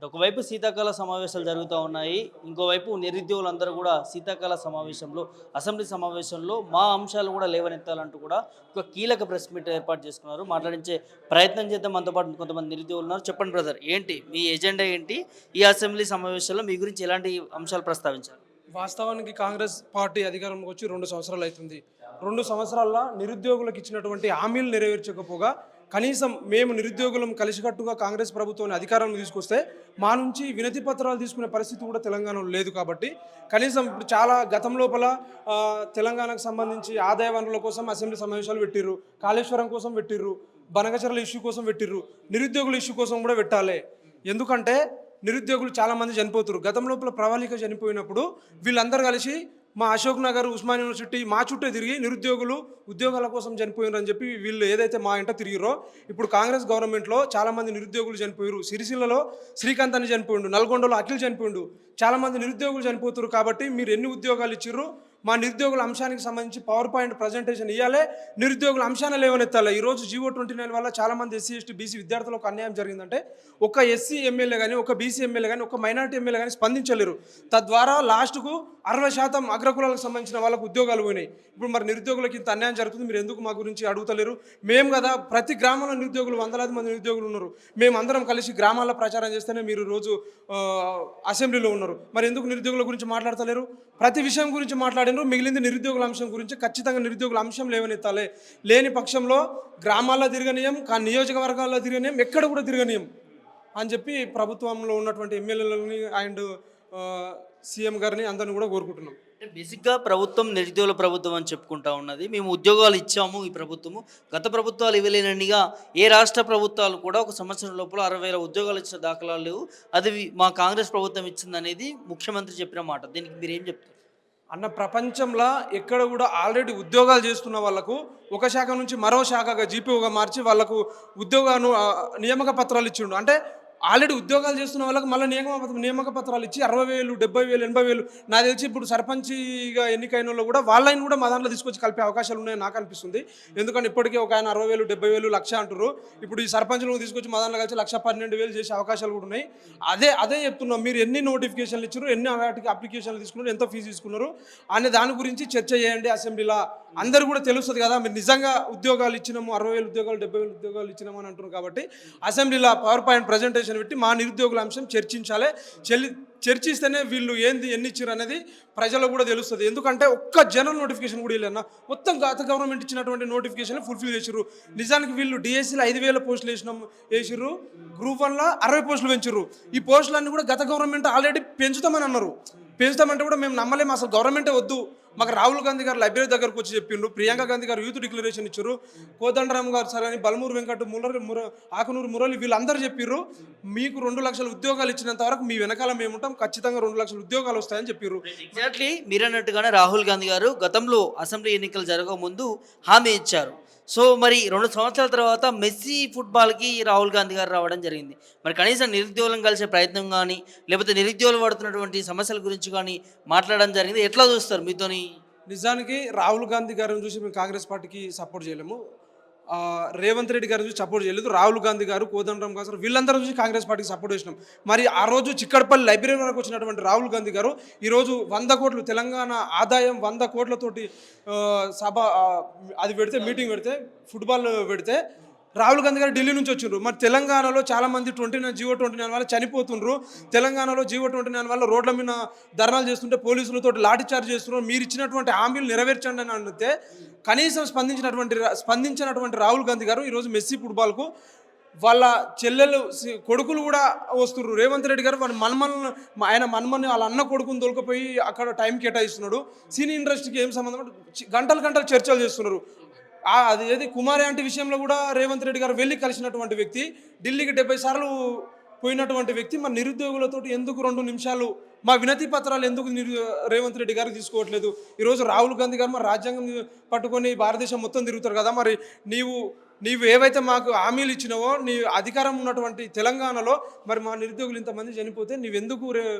ఒకవైపు శీతాకాల సమావేశాలు జరుగుతూ ఉన్నాయి. ఇంకోవైపు నిరుద్యోగులందరూ కూడా శీతాకాల సమావేశంలో, అసెంబ్లీ సమావేశంలో మా అంశాలు కూడా లేవనెత్తాలంటూ కూడా ఒక కీలక ప్రెస్ మీట్ ఏర్పాటు చేసుకున్నారు. మాట్లాడించే ప్రయత్నం చేద్దాం. మనతో పాటు కొంతమంది నిరుద్యోగులు ఉన్నారు. చెప్పండి బ్రదర్, ఏంటి మీ ఎజెండా ఏంటి? ఈ అసెంబ్లీ సమావేశంలో మీ గురించి ఎలాంటి అంశాలు ప్రస్తావించారు? వాస్తవానికి కాంగ్రెస్ పార్టీ అధికారంలోకి వచ్చి 2 సంవత్సరాలు అవుతుంది. 2 సంవత్సరాల్లో నిరుద్యోగులకు ఇచ్చినటువంటి హామీలు నెరవేర్చకపోగా కనీసం మేము నిరుద్యోగులం కలిసికట్టుగా కాంగ్రెస్ ప్రభుత్వాన్ని అధికారంలో తీసుకొస్తే మా నుంచి వినతి పత్రాలు తీసుకునే పరిస్థితి కూడా తెలంగాణలో లేదు. కాబట్టి కనీసం ఇప్పుడు చాలా గతం లోపల తెలంగాణకు సంబంధించి ఆదాయ వనరుల కోసం అసెంబ్లీ సమావేశాలు పెట్టిర్రు, కాళేశ్వరం కోసం పెట్టిర్రు, బనకచర్ల ఇష్యూ కోసం పెట్టిర్రు, నిరుద్యోగుల ఇష్యూ కోసం కూడా పెట్టాలి. ఎందుకంటే నిరుద్యోగులు చాలామంది చనిపోతారు. గతం లోపల ప్రవాళిక చనిపోయినప్పుడు వీళ్ళందరూ కలిసి మా అశోక్ నగర్, ఉస్మాన్ యూనివర్సిటీ మా చుట్టూ తిరిగి నిరుద్యోగులు ఉద్యోగాల కోసం చనిపోయినారు అని చెప్పి వీళ్ళు ఏదైతే మా ఇంట తిరిగిరో, ఇప్పుడు కాంగ్రెస్ గవర్నమెంట్లో చాలామంది నిరుద్యోగులు చనిపోయారు. సిరిసిల్లలో శ్రీకాంత్ అని చనిపోయిండు, నల్గొండలో అఖిల్ చనిపోయిండు, చాలామంది నిరుద్యోగులు చనిపోతారు. కాబట్టి మీరు ఎన్ని ఉద్యోగాలు ఇచ్చిర్రు, మా నిరుద్యోగుల అంశానికి సంబంధించి పవర్ పాయింట్ ప్రజెంటేషన్ ఇవ్వాలి, నిరుద్యోగుల అంశాన్ని లేవనెత్తాలి. ఈరోజు జీవో 29 వల్ల చాలామంది ఎస్సీ, ఎస్టీ, బీసీ విద్యార్థులకు అన్యాయం జరిగిందంటే ఒక ఎస్సీ ఎమ్మెల్యే కానీ, ఒక బీసీ ఎమ్మెల్యే కానీ, ఒక మైనార్టీ ఎమ్మెల్యే కానీ స్పందించలేరు. తద్వారా లాస్ట్కు 60% అగ్రకులాలకు సంబంధించిన వాళ్ళకు ఉద్యోగాలు పోయినాయి. ఇప్పుడు మరి నిరుద్యోగులకు ఇంత అన్యాయం జరుగుతుంది, మీరు ఎందుకు మా గురించి అడుగుతలేరు? మేము కదా ప్రతి గ్రామంలో నిరుద్యోగులు, వందలాది మంది నిరుద్యోగులు ఉన్నారు. మేమందరం కలిసి గ్రామాల్లో ప్రచారం చేస్తేనే మీరు రోజు అసెంబ్లీలో ఉన్నారు. మరి ఎందుకు నిరుద్యోగుల గురించి మాట్లాడతలేరు? ప్రతి విషయం గురించి మాట్లాడినారు, మిగిలింది నిరుద్యోగుల అంశం గురించి ఖచ్చితంగా నిరుద్యోగుల అంశం లేవనెత్తాలి. లేని పక్షంలో గ్రామాల్లో తిరగనీయం, నియోజకవర్గాల్లో తిరగనీయం, ఎక్కడ కూడా తిరగనీయం అని చెప్పి ప్రభుత్వంలో ఉన్నటువంటి ఎమ్మెల్యేలని అండ్ సీఎం గారిని అందరిని కూడా కోరుకుంటున్నాం. బేసిక్గా ప్రభుత్వం నిరుద్యోగుల ప్రభుత్వం అని చెప్పుకుంటా ఉన్నది. మేము ఉద్యోగాలు ఇచ్చాము, ఈ ప్రభుత్వము గత ప్రభుత్వాలు ఇవ్వలేననిగా ఏ రాష్ట్ర ప్రభుత్వాలు కూడా ఒక సంవత్సరం లోపల 60,000 ఉద్యోగాలు ఇచ్చిన దాఖలాలు లేవు. అది మా కాంగ్రెస్ ప్రభుత్వం ఇచ్చిందనేది ముఖ్యమంత్రి చెప్పిన మాట. దీనికి మీరు ఏం చెప్తారు? అన్న ప్రపంచంలో ఎక్కడ కూడా ఆల్రెడీ ఉద్యోగాలు చేస్తున్న వాళ్ళకు ఒక శాఖ నుంచి మరో శాఖగా జీపీఓగా మార్చి వాళ్ళకు ఉద్యోగాలు నియామక పత్రాలు ఇచ్చిండు. అంటే ఆల్రెడీ ఉద్యోగాలు చేస్తున్న వాళ్ళకి మళ్ళీ నియామక పత్రాలు ఇచ్చి 60,000, 70,000, 80,000 నాకు తెలిసి ఇప్పుడు సర్పంచిగా ఎన్నికైన వాళ్ళు కూడా వాళ్ళని కూడా మా దాంట్లో తీసుకొచ్చి కలిపే అవకాశాలు ఉన్నాయని నాకు అనిపిస్తుంది. ఎందుకంటే ఇప్పటికే ఒక ఆయన 60,000, 70,000, లక్ష అంటారు. ఇప్పుడు ఈ సర్పంచ్లను తీసుకొచ్చి మా దాంట్లో కలిసి 1,12,000 చేసే అవకాశాలు కూడా ఉన్నాయి. అదే చెప్తున్నాం, మీరు ఎన్ని నోటిఫికేషన్లు ఇచ్చారు, ఎన్ని వాటికి అప్లికేషన్లు తీసుకున్నారు, ఎంత ఫీజు తీసుకున్నారు అనే దాని గురించి చర్చ చేయండి అసెంబ్లీలో. అందరూ కూడా తెలుస్తుంది కదా మీరు నిజంగా ఉద్యోగాలు ఇచ్చినాము, 60,000 ఉద్యోగాలు, 70,000 ఉద్యోగాలు ఇచ్చినాము అని అంటున్నారు. కాబట్టి అసెంబ్లీలో పవర్ పాయింట్ ప్రజెంటేషన్ పెట్టి మా నిరుద్యోగుల అంశం చర్చించాలి. చర్చిస్తేనే వీళ్ళు ఎన్ని ఇచ్చారు అనేది ప్రజలకు కూడా తెలుస్తుంది. ఎందుకంటే ఒక్క జనరల్ నోటిఫికేషన్ కూడా వెళ్ళారు, మొత్తం గత గవర్నమెంట్ ఇచ్చినటువంటి నోటిఫికేషన్ ఫుల్ఫిల్ చేసిర్రు. నిజానికి వీళ్ళు డిఎస్సీలో 5,000 పోస్టులు వేసిర్రు, గ్రూప్ 1లో 60 పోస్టులు పెంచారు. ఈ పోస్టులన్నీ కూడా గత గవర్నమెంట్ ఆల్రెడీ పెంచుతామని అన్నారు. పెంచుతామంటే కూడా మేము నమ్మలేము, అసలు గవర్నమెంటే వద్దు. మాకు రాహుల్ గాంధీ గారు లైబ్రరీ దగ్గరకు వచ్చి చెప్పిండ్రు, ప్రియాంక గాంధీ గారు యూత్ డిక్లరేషన్ ఇచ్చారు, కోదండరామ్ గారు సరే అని, బలమూరు వెంకట్, ఆకునూరు మురళి వీళ్ళందరూ చెప్పిర్రు, మీకు 2 లక్షల ఉద్యోగాలు ఇచ్చినంత వరకు మీ వెనకాల మేము ఉంటాం, ఖచ్చితంగా 2 లక్షల ఉద్యోగాలు వస్తాయని చెప్పిర్రు. ఎగ్జాక్ట్లీ మీరన్నట్టుగానే రాహుల్ గాంధీ గారు గతంలో అసెంబ్లీ ఎన్నికలు జరగకముందు హామీ ఇచ్చారు. సో మరి 2 సంవత్సరాల తర్వాత మెస్సీ ఫుట్బాల్కి రాహుల్ గాంధీ గారు రావడం జరిగింది. మరి కనీసం నిరుద్యోగులను కలిసే ప్రయత్నం కానీ, లేకపోతే నిరుద్యోగులు పడుతున్నటువంటి సమస్యల గురించి కానీ మాట్లాడడం జరిగింది. ఎట్లా చూస్తారు మీతోని? నిజానికి రాహుల్ గాంధీ గారిని చూసి మేము కాంగ్రెస్ పార్టీకి సపోర్ట్ చేయలేము, రేవంత్ రెడ్డి గారి చూసి సపోర్ట్ చేయలేదు. రాహుల్ గాంధీ గారు, కోదండరామ్ గారు వీళ్ళందరూ చూసి కాంగ్రెస్ పార్టీకి సపోర్ట్ చేసినాం. మరి ఆ రోజు చిక్కడపల్లి లైబ్రరీ వరకు వచ్చినటువంటి రాహుల్ గాంధీ గారు ఈరోజు 100 కోట్లు తెలంగాణ ఆదాయం 100 కోట్లతోటి సభ అది పెడితే, మీటింగ్ పెడితే, ఫుట్బాల్ పెడితే రాహుల్ గాంధీ గారు ఢిల్లీ నుంచి వచ్చిండ్రు. మరి తెలంగాణలో చాలామంది జీవో 29 వల్ల చనిపోతుండ్రు. తెలంగాణలో జీవో 29 వల్ల రోడ్ల మీద ధర్నాలు చేస్తుంటే పోలీసులతో లాఠీ చార్జ్ చేస్తున్నారు. మీరు ఇచ్చినటువంటి హామీలు నెరవేర్చండి అని అంటే కనీసం స్పందించినటువంటి రాహుల్ గాంధీ గారు ఈరోజు మెస్సీ ఫుట్బాల్కు వాళ్ళ చెల్లెలు, కొడుకులు కూడా వస్తున్నారు. రేవంత్ రెడ్డి గారు ఆయన మన్మని వాళ్ళ అన్న కొడుకుని దొరికిపోయి అక్కడ టైం కేటాయిస్తున్నాడు. సినీ ఇండస్ట్రీకి ఏం సంబంధం, గంటలు చర్చలు చేస్తున్నారు. అది ఏది కుమారి ఆంటీ విషయంలో కూడా రేవంత్ రెడ్డి గారు వెళ్ళి కలిసినటువంటి వ్యక్తి, ఢిల్లీకి 70 సార్లు పోయినటువంటి వ్యక్తి. మరి నిరుద్యోగులతో ఎందుకు 2 నిమిషాలు మా వినతి పత్రాలు ఎందుకు రేవంత్ రెడ్డి గారు తీసుకోవట్లేదు? ఈరోజు రాహుల్ గాంధీ గారు మరి రాజ్యాంగం పట్టుకొని భారతదేశం మొత్తం తిరుగుతారు కదా, మరి నీవు నీవు ఏవైతే మాకు హామీలు ఇచ్చినావో నీ అధికారం ఉన్నటువంటి తెలంగాణలో మరి మా నిరుద్యోగులు ఇంతమంది చనిపోతే నీవెందుకు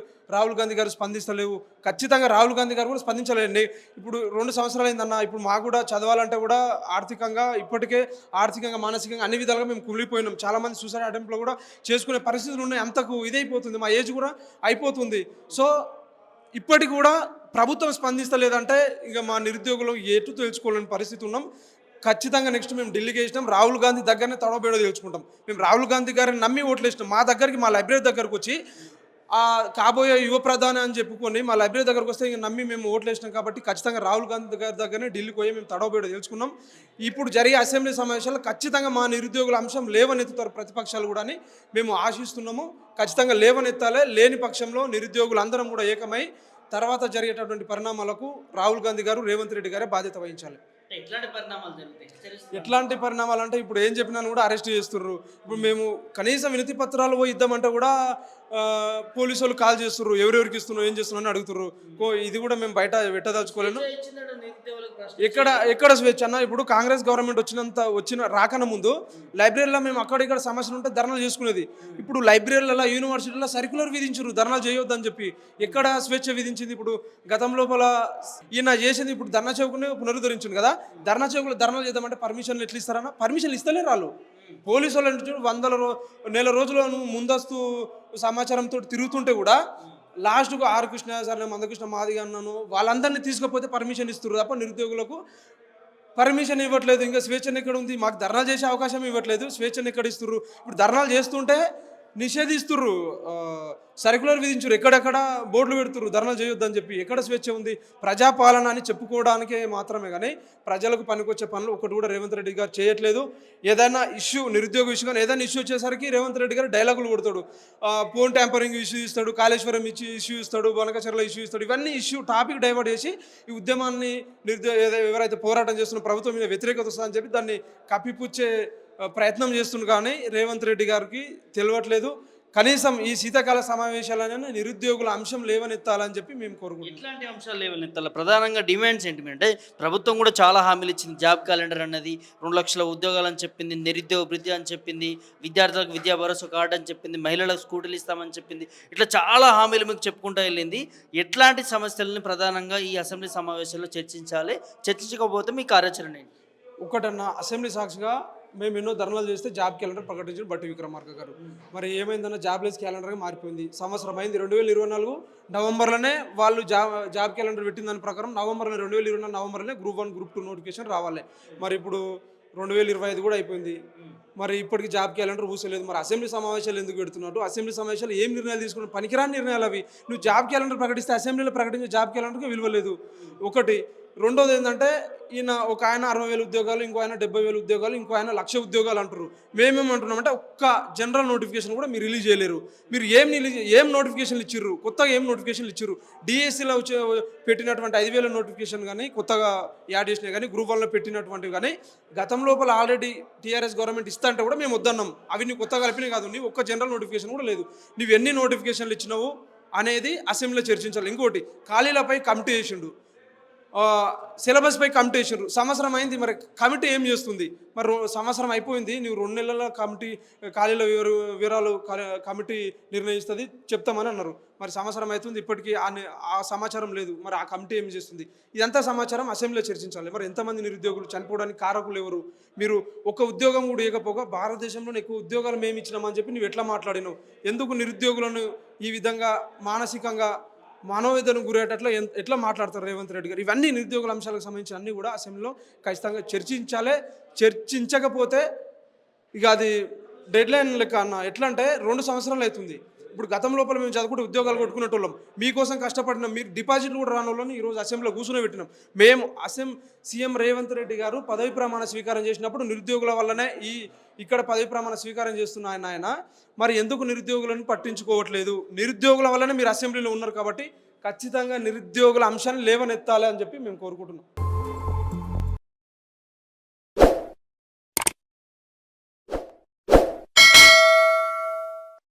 రాహుల్ గాంధీ గారు స్పందిస్తలేవు? ఖచ్చితంగా రాహుల్ గాంధీ గారు కూడా స్పందించలేండి. ఇప్పుడు 2 సంవత్సరాలు అయిందన్న, ఇప్పుడు మాకు కూడా చదవాలంటే కూడా ఆర్థికంగా ఇప్పటికే ఆర్థికంగా మానసికంగా అన్ని విధాలుగా మేము కుమిలిపోయినాం. చాలామంది సూసైడ్ అటెంప్ట్లో కూడా చేసుకునే పరిస్థితులు ఉన్నాయి. అంతకు ఇదైపోతుంది, మా ఏజ్ కూడా అయిపోతుంది. సో ఇప్పటికి కూడా ప్రభుత్వం స్పందిస్తలేదంటే ఇక మా నిరుద్యోగులు ఎటు తెలుసుకోలేని పరిస్థితి ఉన్నాం. ఖచ్చితంగా నెక్స్ట్ మేము ఢిల్లీకి వేసినాం, రాహుల్ గాంధీ దగ్గరనే తడవబేడో తెలుసుకుంటాం. మేము రాహుల్ గాంధీ గారిని నమ్మి ఓట్లు వేసినాం. మా దగ్గరికి, మా లైబ్రరీ దగ్గరకు వచ్చి కాబోయే యువ ప్రధాని అని చెప్పుకొని మా లైబ్రరీ దగ్గరకు వస్తే ఇంక నమ్మి మేము ఓట్లు వేసినాం. కాబట్టి ఖచ్చితంగా రాహుల్ గాంధీ గారి దగ్గరనే ఢిల్లీకి పోయి మేము తడవబేడో తెలుసుకున్నాం. ఇప్పుడు జరిగే అసెంబ్లీ సమావేశాల్లో ఖచ్చితంగా మా నిరుద్యోగుల అంశం లేవనెత్తుతారు ప్రతిపక్షాలు కూడా అని మేము ఆశిస్తున్నాము. ఖచ్చితంగా లేవనెత్తాలే. లేని పక్షంలో నిరుద్యోగులు అందరం కూడా ఏకమై తర్వాత జరిగేటటువంటి పరిణామాలకు రాహుల్ గాంధీ గారు, రేవంత్ రెడ్డి గారే బాధ్యత వహించాలి. ఎట్లాంటి పరిణామాలు అంటే ఇప్పుడు ఏం చెప్పినాను కూడా అరెస్ట్ చేస్తుర్రు. ఇప్పుడు మేము కనీసం వినతి పత్రాలు పోయి ఇద్దామంటే కూడా పోలీసు వాళ్ళు కాల్ చేస్తుర్రు, ఎవరెవరికి ఇస్తున్నావు, ఏం చేస్తున్నావు అని అడుగుతుర్రు. ఇది కూడా మేము బయట పెట్టదలుచుకోలేను. ఎక్కడ స్వేచ్ఛ అన్న? ఇప్పుడు కాంగ్రెస్ గవర్నమెంట్ రాకన ముందు లైబ్రరీలో మేము అక్కడిక్కడ సమస్యలు ఉంటే ధర్నాలు చేసుకునేది. ఇప్పుడు లైబ్రరీలలో, యూనివర్సిటీలలో సర్క్యులర్ విధించారు ధర్నాలు చేయొద్దని చెప్పి. ఎక్కడ స్వేచ్ఛ విధించింది? ఇప్పుడు గతం లోపల ఈయన చేసింది ఇప్పుడు ధర్నా చౌకనే పునరుద్ధరించింది కదా. ధర్నా చౌకలో ధర్నాలు చేద్దామంటే పర్మిషన్లు ఎట్లా ఇస్తారన్నా? పర్మిషన్లు ఇస్తలేరు వాళ్ళు. పోలీసు వాళ్ళు నెల రోజుల ముందస్తు సమాచారంతో తిరుగుతుంటే కూడా లాస్ట్కు ఆర్ కృష్ణ సార్, మందకృష్ణ మాదిగ అన్నాను, వాళ్ళందరినీ తీసుకపోతే పర్మిషన్ ఇస్తున్నారు తప్ప నిరుద్యోగులకు పర్మిషన్ ఇవ్వట్లేదు. ఇంకా స్వేచ్ఛను ఎక్కడ ఉంది? మాకు ధర్నాలు చేసే అవకాశం ఇవ్వట్లేదు, స్వేచ్ఛను ఎక్కడ ఇస్తుర్రు? ఇప్పుడు ధర్నాలు చేస్తుంటే నిషేధిస్తుర్రు, సర్క్యులర్ విధించురు, ఎక్కడెక్కడ బోర్డులు పెడుతుర్రు ధర్నాలు చేయొద్దని చెప్పి. ఎక్కడ స్వేచ్ఛ ఉంది? ప్రజాపాలన అని చెప్పుకోవడానికే మాత్రమే కానీ ప్రజలకు పనికొచ్చే పనులు ఒకటి కూడా రేవంత్ రెడ్డి గారు చేయట్లేదు. ఏదైనా ఇష్యూ, నిరుద్యోగ ఇష్యూ కానీ ఏదైనా ఇష్యూ వచ్చేసరికి రేవంత్ రెడ్డి గారు డైలాగులు కొడతాడు. ఫోన్ ట్యాంపరింగ్ ఇష్యూ ఇస్తాడు, కాళేశ్వరం ఇష్యూ ఇస్తాడు, బనకచర్ల ఇష్యూ ఇస్తాడు. ఇవన్నీ ఇష్యూ టాపిక్ డైవర్ట్ చేసి ఈ ఉద్యమాన్ని ఎవరైతే పోరాటం చేస్తున్న ప్రభుత్వం మీద వ్యతిరేకత వస్తుందని చెప్పి దాన్ని కప్పిపుచ్చే ప్రయత్నం చేస్తుంది. కానీ రేవంత్ రెడ్డి గారికి తెలియట్లేదు. కనీసం ఈ శీతాకాల సమావేశాలైనా నిరుద్యోగుల అంశం లేవనెత్తాలని చెప్పి మేము కోరుకుంటున్నాం. ఇట్లాంటి అంశాలు లేవనెత్తాలి. ప్రధానంగా డిమాండ్స్ ఏంటి అంటే ప్రభుత్వం కూడా చాలా హామీలు ఇచ్చింది. జాబ్ క్యాలెండర్ అన్నది, 2 లక్షల ఉద్యోగాలు అని చెప్పింది, నిరుద్యోగ భృతి అని చెప్పింది, విద్యార్థులకు విద్యా భరోసా కార్డు అని చెప్పింది, మహిళలకు స్కూటీలు ఇస్తామని చెప్పింది. ఇట్లా చాలా హామీలు మీకు చెప్పుకుంటూ వెళ్ళింది. ఎట్లాంటి సమస్యలని ప్రధానంగా ఈ అసెంబ్లీ సమావేశంలో చర్చించాలి? చర్చించకపోతే మీ కార్యాచరణ ఏంటి? ఒకటన్నా, అసెంబ్లీ సాక్షిగా మేము ఎన్నో ధర్నాలు చేస్తే జాబ్ క్యాలెండర్ ప్రకటించారు బట్టి విక్రమార్క గారు. మరి ఏమైందన్న, జాబ్లెస్ క్యాలెండర్గా మారిపోయింది. సంవత్సరం అయింది. 2024 నవంబర్లోనే వాళ్ళు జాబ్ క్యాలెండర్ పెట్టిన దాని ప్రకారం 2024 నవంబర్లోనే గ్రూప్ 1 గ్రూప్ 2 నోటిఫికేషన్ రావాలి. మరి ఇప్పుడు 2025 కూడా అయిపోయింది. మరి ఇప్పటికి జాబ్ క్యాలెండర్ ఊసలేదు. మరి అసెంబ్లీ సమావేశాలు ఎందుకు పెడుతున్నట్టు? అసెంబ్లీ సమావేశాలు ఏం నిర్ణయాలు తీసుకున్నారు? పనికిరాని నిర్ణయాలు అవి. నువ్వు జాబ్ క్యాలెండర్ ప్రకటిస్తే అసెంబ్లీలో ప్రకటించే జాబ్ క్యాలెండర్కి విలువ లేదు. ఒకటి. రెండోది ఏంటంటే, ఒక ఆయన 60,000 ఉద్యోగాలు, ఇంకో ఆయన 70,000 ఉద్యోగాలు, ఇంకో ఆయన 1,00,000 ఉద్యోగాలు అంటారు. మేమేమంటున్నామంటే ఒక్క జనరల్ నోటిఫికేషన్ కూడా మీరు రిలీజ్ చేయలేరు. మీరు ఏం నోటిఫికేషన్లు ఇచ్చిర్రు? కొత్తగా ఏం నోటిఫికేషన్లు ఇచ్చిర్రు? డిఎస్సిలో పెట్టినటువంటి 5,000 నోటిఫికేషన్ కానీ, కొత్తగా యాడ్ చేసినవి కానీ, గ్రూప్ 1లో పెట్టినటువంటివి కానీ, గతం లోపల ఆల్రెడీ టీఆర్ఎస్ గవర్నమెంట్ ఇస్తా అంటే కూడా మేము వద్దన్నాం. అవి నీవు కొత్తగా కలిపినవి కాదు. నీవు ఒక్క జనరల్ నోటిఫికేషన్ కూడా లేదు. నువ్వు ఎన్ని నోటిఫికేషన్లు ఇచ్చినావు అనేది అసెంబ్లీలో చర్చించాలి. ఇంకోటి, ఖాళీలపై కమిటీ చేసిండు, సిలబస్పై కమిటీ వేసారు. సంవత్సరం అయింది. మరి కమిటీ ఏం చేస్తుంది? మరి సంవత్సరం అయిపోయింది. నువ్వు 2 నెలల కమిటీ ఖాళీల వివరాలు కమిటీ నిర్ణయిస్తుంది చెప్తామని అన్నారు. మరి సంవత్సరం అవుతుంది, ఇప్పటికీ ఆ సమాచారం లేదు. మరి ఆ కమిటీ ఏం చేస్తుంది? ఇదంతా సమాచారం అసెంబ్లీలో చర్చించాలి. మరి ఎంతమంది నిరుద్యోగులు చనిపోవడానికి కారకులు ఎవరు? మీరు ఒక ఉద్యోగం కూడా ఇవ్వకపోగా భారతదేశంలోనే ఎక్కువ ఉద్యోగాలు మేము ఇచ్చినామని చెప్పి నువ్వు ఎట్లా మాట్లాడినావు? ఎందుకు నిరుద్యోగులను ఈ విధంగా మానసికంగా మనోవేదనకు గురయ్యేటట్లు ఎట్లా మాట్లాడతారు రేవంత్ రెడ్డి గారు? ఇవన్నీ నిరుద్యోగుల అంశాలకు సంబంధించి అన్నీ కూడా అసెంబ్లీలో ఖచ్చితంగా చర్చించాలి. చర్చించకపోతే ఇక అది డెడ్ లైన్ లెక్క అన్న. ఎట్లా అంటే 2 సంవత్సరాలు అవుతుంది. ఇప్పుడు గతం లోపల మేము చదువుకుంటే ఉద్యోగాలు కొట్టుకునేటోళ్ళం, మీకోసం కష్టపడినాం. మీరు డిపాజిట్లు కూడా రాని వాళ్ళని ఈరోజు అసెంబ్లీలో కూర్చుని పెట్టినాం. మేము సీఎం రేవంత్ రెడ్డి గారు పదవి ప్రమాణ స్వీకారం చేసినప్పుడు నిరుద్యోగుల వల్లనే ఇక్కడ పదవి ప్రమాణ స్వీకారం చేస్తున్న ఆయన మరి ఎందుకు నిరుద్యోగులను పట్టించుకోవట్లేదు? నిరుద్యోగుల వల్లనే మీరు అసెంబ్లీలో ఉన్నారు కాబట్టి ఖచ్చితంగా నిరుద్యోగుల అంశాన్ని లేవనెత్తాలి అని చెప్పి మేము కోరుకుంటున్నాం.